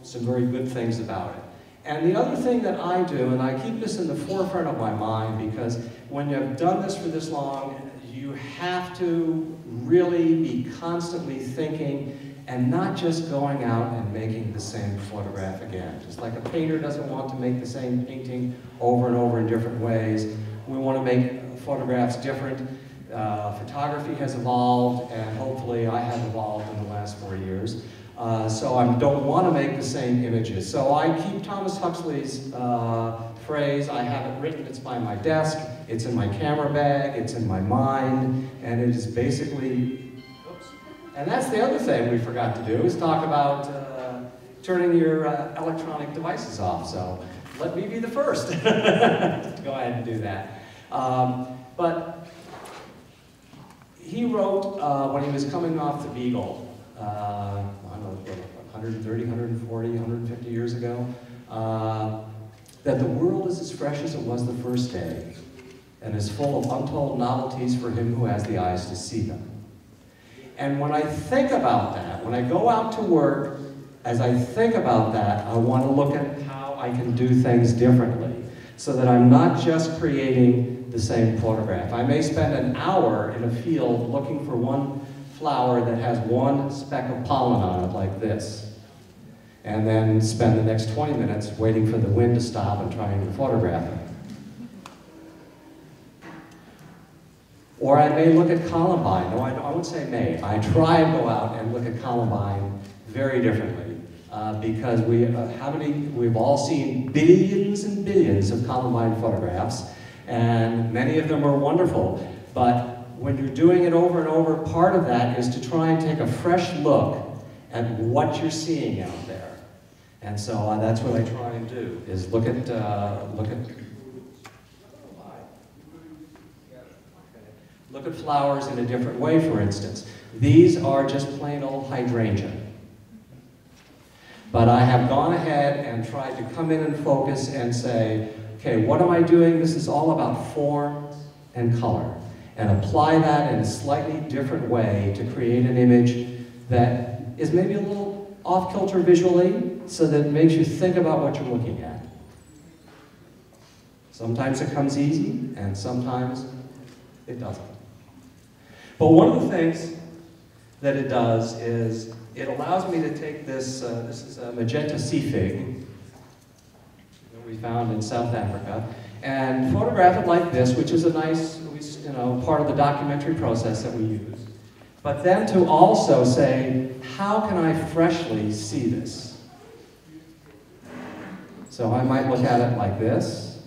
some very good things about it. And the other thing that I do, and I keep this in the forefront of my mind, because when you've done this for this long, you have to really be constantly thinking and not just going out and making the same photograph again. Just like a painter doesn't want to make the same painting over and over in different ways. We want to make photographs different. Photography has evolved, and hopefully I have evolved in the last 4 years. So I don't want to make the same images. So I keep Thomas Huxley's phrase. I have it written, it's by my desk, it's in my camera bag, it's in my mind, and it is basically, oops. And that's the other thing we forgot to do, is talk about turning your electronic devices off. So let me be the first to go ahead and do that. But he wrote, when he was coming off the Beagle, I don't know, 130, 140, 150 years ago, that the world is as fresh as it was the first day, and is full of untold novelties for him who has the eyes to see them. And when I think about that, when I go out to work, as I think about that, I want to look at how I can do things differently, so that I'm not just creating the same photograph. I may spend an hour in a field looking for one flower that has one speck of pollen on it like this, and then spend the next 20 minutes waiting for the wind to stop and trying to photograph it. Or I may look at Columbine. No, I won't say may. I try and go out and look at Columbine very differently, because we've all seen billions and billions of Columbine photographs, and many of them are wonderful, but when you're doing it over and over, part of that is to try and take a fresh look at what you're seeing out there. And so that's what I try and do, is look at flowers in a different way, for instance. These are just plain old hydrangea. But I have gone ahead and tried to come in and focus and say, okay, what am I doing? This is all about form and color. And apply that in a slightly different way to create an image that is maybe a little off-kilter visually, so that it makes you think about what you're looking at. Sometimes it comes easy, and sometimes it doesn't. But one of the things that it does is it allows me to take this, this is a magenta sea fig that we found in South Africa, and photograph it like this, which is a nice, part of the documentary process that we use. But then to also say, how can I freshly see this? So I might look at it like this,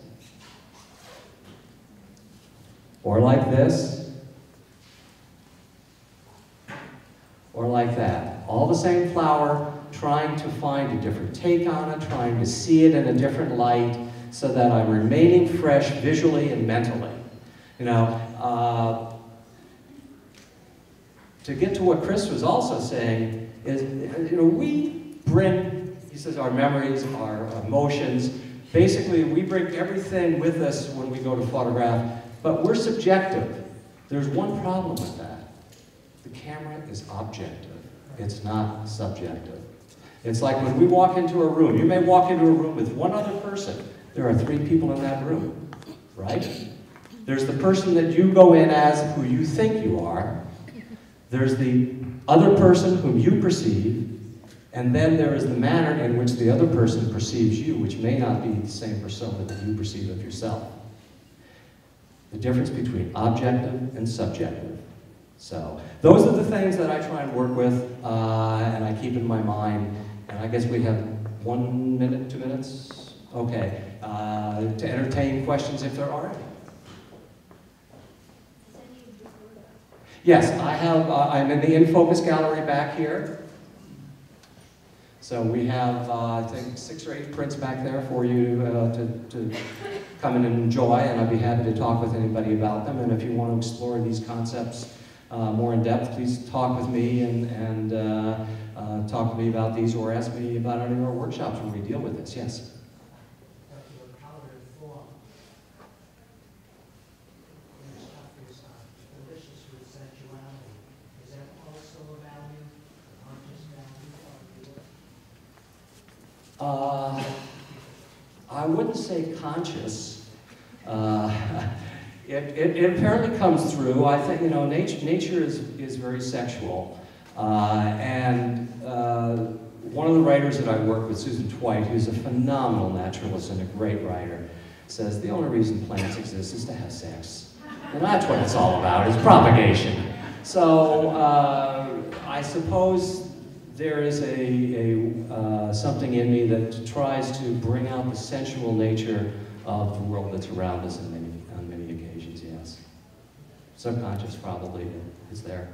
or like this, or like that. All the same flower, trying to find a different take on it, trying to see it in a different light, so that I'm remaining fresh visually and mentally. To get to what Chris was also saying is, we bring, he says, our memories, our emotions. Basically, we bring everything with us when we go to photograph, but we're subjective. There's one problem with that. The camera is objective. It's not subjective. It's like when we walk into a room. You may walk into a room with one other person. There are 3 people in that room, right? There's the person that you go in as, who you think you are. There's the other person whom you perceive, and then there is the manner in which the other person perceives you, which may not be the same persona that you perceive of yourself. The difference between objective and subjective. So those are the things that I try and work with, and I keep in my mind. And I guess we have 1 minute, 2 minutes? Okay, to entertain questions if there are any. Yes, I have, I'm in the In Focus gallery back here. So we have, I think, 6 or 8 prints back there for you to come in and enjoy, and I'd be happy to talk with anybody about them. And if you want to explore these concepts more in depth, please talk with me and talk to me about these, or ask me about any of our workshops when we deal with this. Yes? I wouldn't say conscious. It apparently comes through. I think, you know, nature is very sexual. One of the writers that I work with, Susan Twite, who's a phenomenal naturalist and a great writer, says the only reason plants exist is to have sex. And that's what it's all about, is propagation. So I suppose there is something in me that tries to bring out the sensual nature of the world that's around us on many occasions, yes. Subconscious probably is there.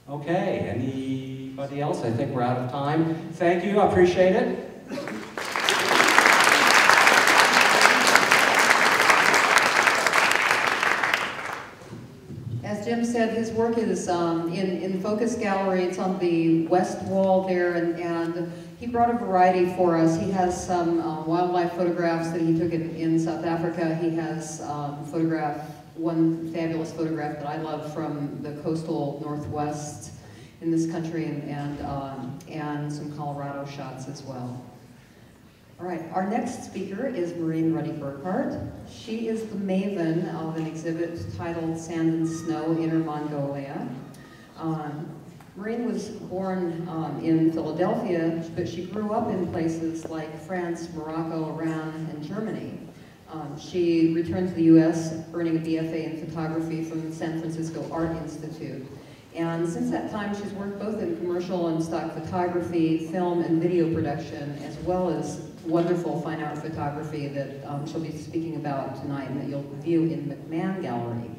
Okay, anybody else? I think we're out of time. Thank you, I appreciate it. As Jim said, his work is in Focus Gallery. It's on the west wall there, and he brought a variety for us. He has some wildlife photographs that he took in South Africa. He has one fabulous photograph that I love from the coastal northwest in this country, and some Colorado shots as well. All right, our next speaker is Maureen Ruddy-Burkhardt. She is the maven of an exhibit titled Sand and Snow, Inner Mongolia. Maureen was born in Philadelphia, but she grew up in places like France, Morocco, Iran, and Germany. She returned to the U.S. earning a BFA in photography from the San Francisco Art Institute. And since that time, she's worked both in commercial and stock photography, film and video production, as well as wonderful fine art photography that she'll be speaking about tonight and that you'll view in McMahon Gallery.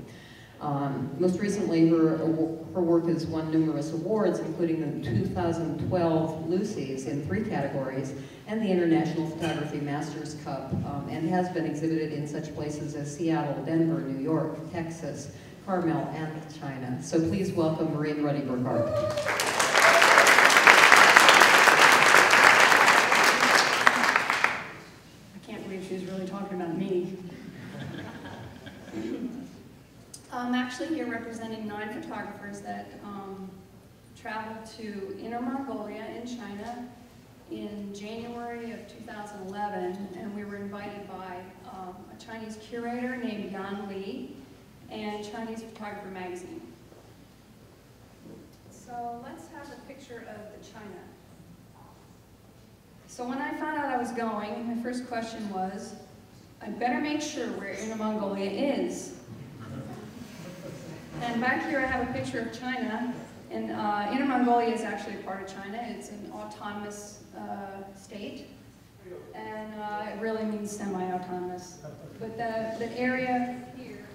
Most recently, her work has won numerous awards, including the 2012 Lucy's in 3 categories, and the International Photography Masters Cup, and has been exhibited in such places as Seattle, Denver, New York, Texas, Carmel, and China. So please welcome Maureen Ruddy-Burkhardt. I can't believe she's really talking about me. I'm actually here representing 9 photographers that traveled to Inner Mongolia in China in January of 2011, and we were invited by a Chinese curator named Yan Li and Chinese Photographer magazine. So let's have a picture of the China. So when I found out I was going, my first question was, I'd better make sure where Inner Mongolia is. And back here I have a picture of China, and Inner Mongolia is actually a part of China. It's an autonomous state, and it really means semi-autonomous. But the area here,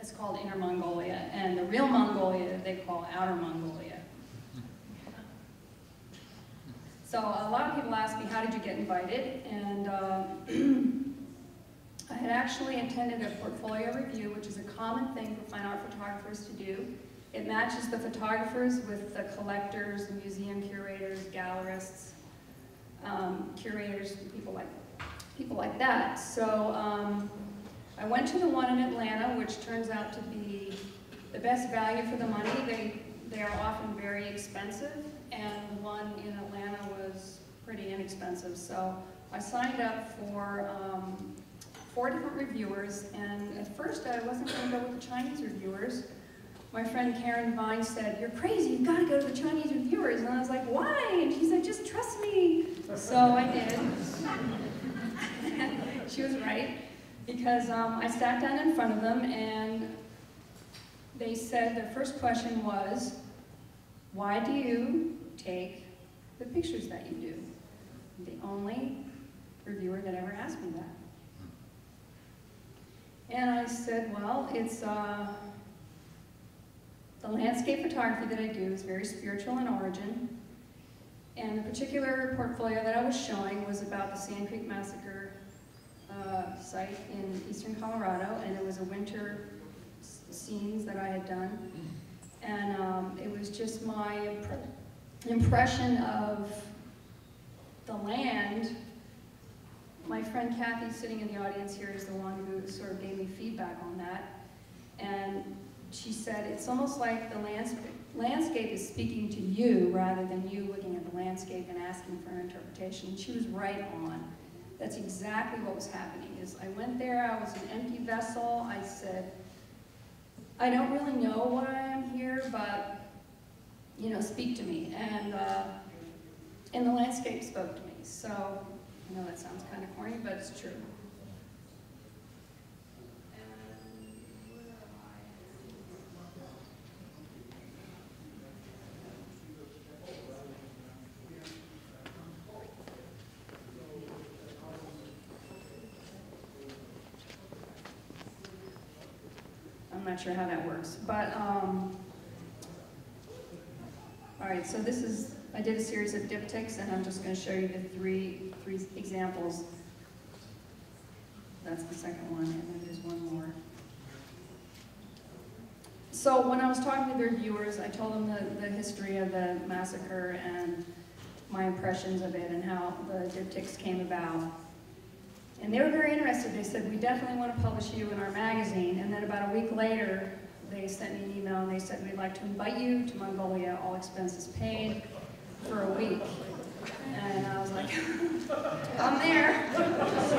it's called Inner Mongolia, and the real Mongolia they call Outer Mongolia. So a lot of people ask me, how did you get invited? And I had actually attended a portfolio review, which is a common thing for fine art photographers to do. It matches the photographers with the collectors, the museum curators, gallerists, curators, people like that. So I went to the one in Atlanta, which turns out to be the best value for the money. They are often very expensive, and the one in Atlanta was pretty inexpensive. So I signed up for 4 different reviewers, and at first I wasn't going to go with the Chinese reviewers. My friend Karen Vine said, "You're crazy, you've got to go to the Chinese reviewers." And I was like, "Why?" And she said, "Just trust me." So I did. She was right, because I sat down in front of them, and they said, their first question was, "Why do you take the pictures that you do?" The only reviewer that ever asked me that. And I said, well, it's the landscape photography that I do is very spiritual in origin. And the particular portfolio that I was showing was about the Sand Creek Massacre site in eastern Colorado, and it was a winter scenes that I had done. And it was just my impression of the land. My friend Kathy, sitting in the audience here, is the one who sort of gave me feedback on that. And she said, it's almost like the landscape is speaking to you rather than you looking at the landscape and asking for an interpretation. And she was right on. That's exactly what was happening. Is I went there, I was an empty vessel. I said, I don't really know why I'm here, but, you know, speak to me. And the landscape spoke to me. So, I know that sounds kind of corny, but it's true. I'm not sure how that works, but all right. So this is, I did a series of diptychs, and I'm just going to show you the three examples. That's the second one, and then there's one more. So when I was talking to the reviewers, I told them the history of the massacre and my impressions of it and how the diptychs came about. And they were very interested. They said, we definitely want to publish you in our magazine. And then about a week later, they sent me an email and they said, we'd like to invite you to Mongolia, all expenses paid, for a week. And I was like, I'm there. So,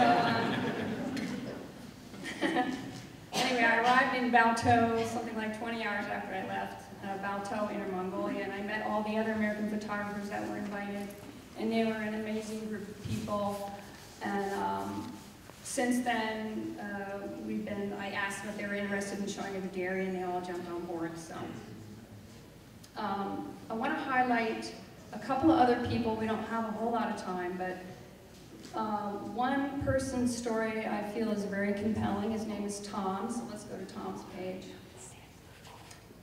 anyway, I arrived in Balto something like 20 hours after I left Balto, Inner Mongolia, and I met all the other American photographers that were invited. And they were an amazing group of people. And since then, I asked them if they were interested in showing me the dairy, and they all jumped on board. So I want to highlight a couple of other people. We don't have a whole lot of time, but one person's story I feel is very compelling. His name is Tom, so let's go to Tom's page.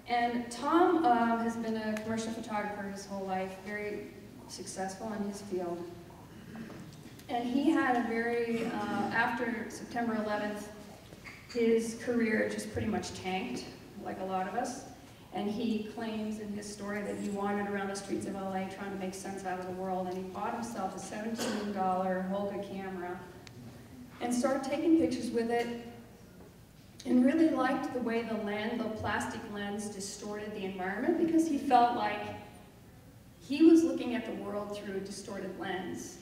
And Tom has been a commercial photographer his whole life, very successful in his field. And he had a very, after September 11th, his career just pretty much tanked, like a lot of us. And he claims in his story that he wandered around the streets of LA trying to make sense out of the world, and he bought himself a $17 Holga camera and started taking pictures with it, and really liked the way the plastic lens distorted the environment, because he felt like he was looking at the world through a distorted lens.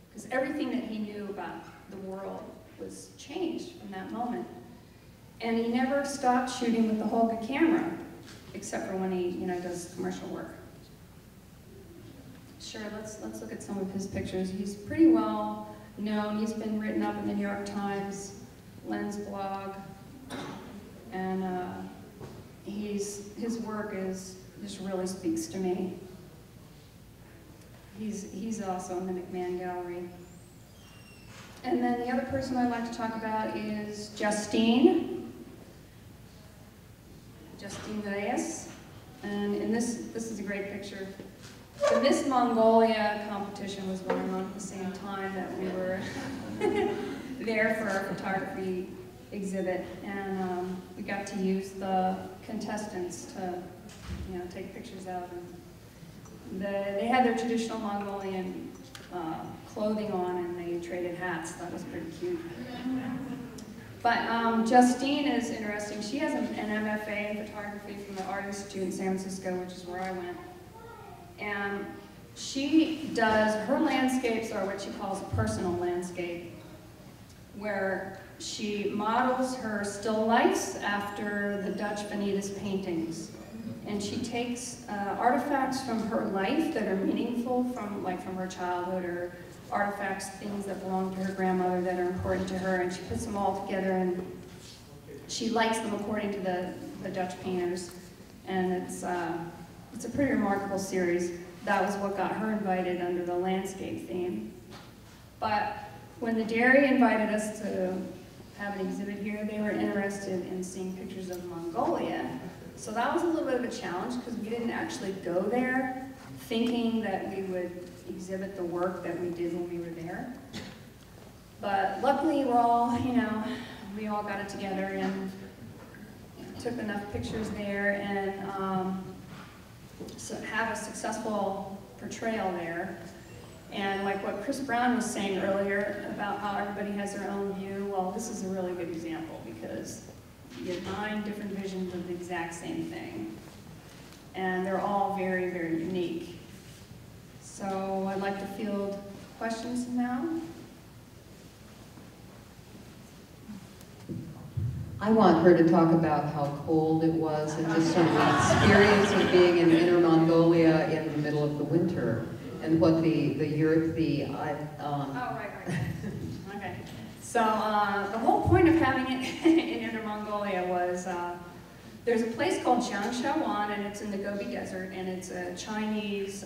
Because everything that he knew about the world was changed from that moment. And he never stopped shooting with the Holga camera, except for when he, does commercial work. Sure, let's look at some of his pictures. He's pretty well known. He's been written up in the New York Times, Lens blog, and his work just really speaks to me. He's also in the McMahon Gallery. And then the other person I'd like to talk about is Justine Reyes. And this is a great picture. The Miss Mongolia competition was going on at the same time that we were there for our photography exhibit. And we got to use the contestants to take pictures of. They had their traditional Mongolian clothing on, and they traded hats. That was pretty cute. But Justine is interesting. She has an MFA in photography from the Art Institute in San Francisco, which is where I went. And her landscapes are what she calls a personal landscape, where she models her still lifes after the Dutch Vanitas paintings. And she takes artifacts from her life that are meaningful from her childhood, or artifacts, things that belong to her grandmother that are important to her, and she puts them all together, and she lights them according to the Dutch painters. And it's a pretty remarkable series. That was what got her invited under the landscape theme. But when the Dairy invited us to have an exhibit here, they were interested in seeing pictures of Mongolia. So that was a little bit of a challenge, because we didn't actually go there thinking that we would exhibit the work that we did when we were there. But luckily we all got it together and took enough pictures there, and so have a successful portrayal there. And like what Chris Brown was saying earlier about how everybody has their own view, well, this is a really good example, because You have 9 different visions of the exact same thing. And they're all very, very unique. So I'd like to field questions now. I want her to talk about how cold it was and just sort of the experience of being in Inner Mongolia in the middle of the winter, and what the Oh, right. Okay. So the whole point of having it in Inner Mongolia was there's a place called Jiangshawan, and it's in the Gobi Desert, and it's a Chinese,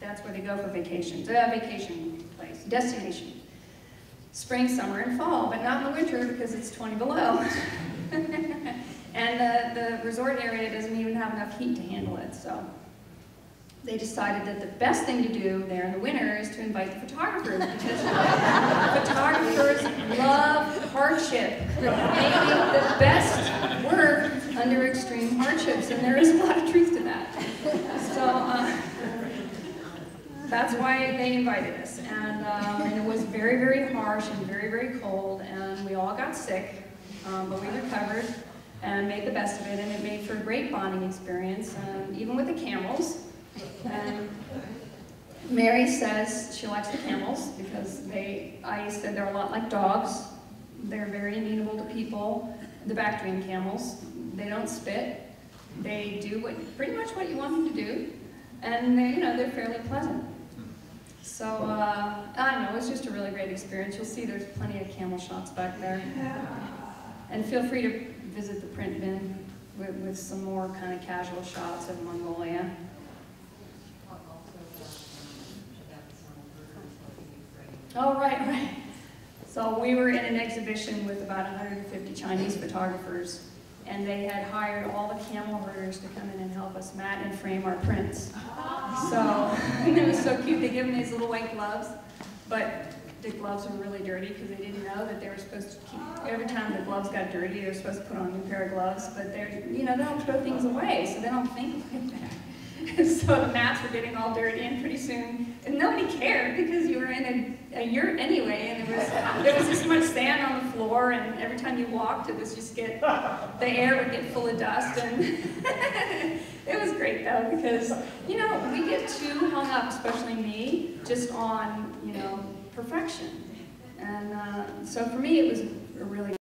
that's where they go for vacations, a vacation place, destination. Spring, summer, and fall, but not in the winter because it's 20 below. And the resort area doesn't even have enough heat to handle it, so they decided that the best thing to do there in the winter is to invite the photographers, because photographers love hardship. They make the best work under extreme hardships, and there is a lot of truth to that. So that's why they invited us. And it was very, very harsh and very, very cold, and we all got sick, but we recovered and made the best of it, and it made for a great bonding experience, even with the camels. And Mary says she likes the camels because I said they're a lot like dogs. They're very amenable to people. The Bactrian camels, they don't spit. They do pretty much what you want them to do, and they're fairly pleasant. So I don't know, it was just a really great experience. You'll see there's plenty of camel shots back there, and feel free to visit the print bin with some more kind of casual shots of Mongolia. Oh, right. So we were in an exhibition with about 150 Chinese photographers, and they had hired all the camel herders to come in and help us mat and frame our prints. So it was so cute. They gave them these little white gloves, but the gloves were really dirty because they didn't know that they were supposed to keep, every time the gloves got dirty, they were supposed to put on a new pair of gloves, but they don't throw things away, so they don't think like that. So the mats were getting all dirty, and pretty soon, and nobody cared because you were in a yurt anyway, and there was this much sand on the floor, and every time you walked, it was just the air would get full of dust, and it was great though, because we get too hung up, especially me, just on perfection, and so for me it was a really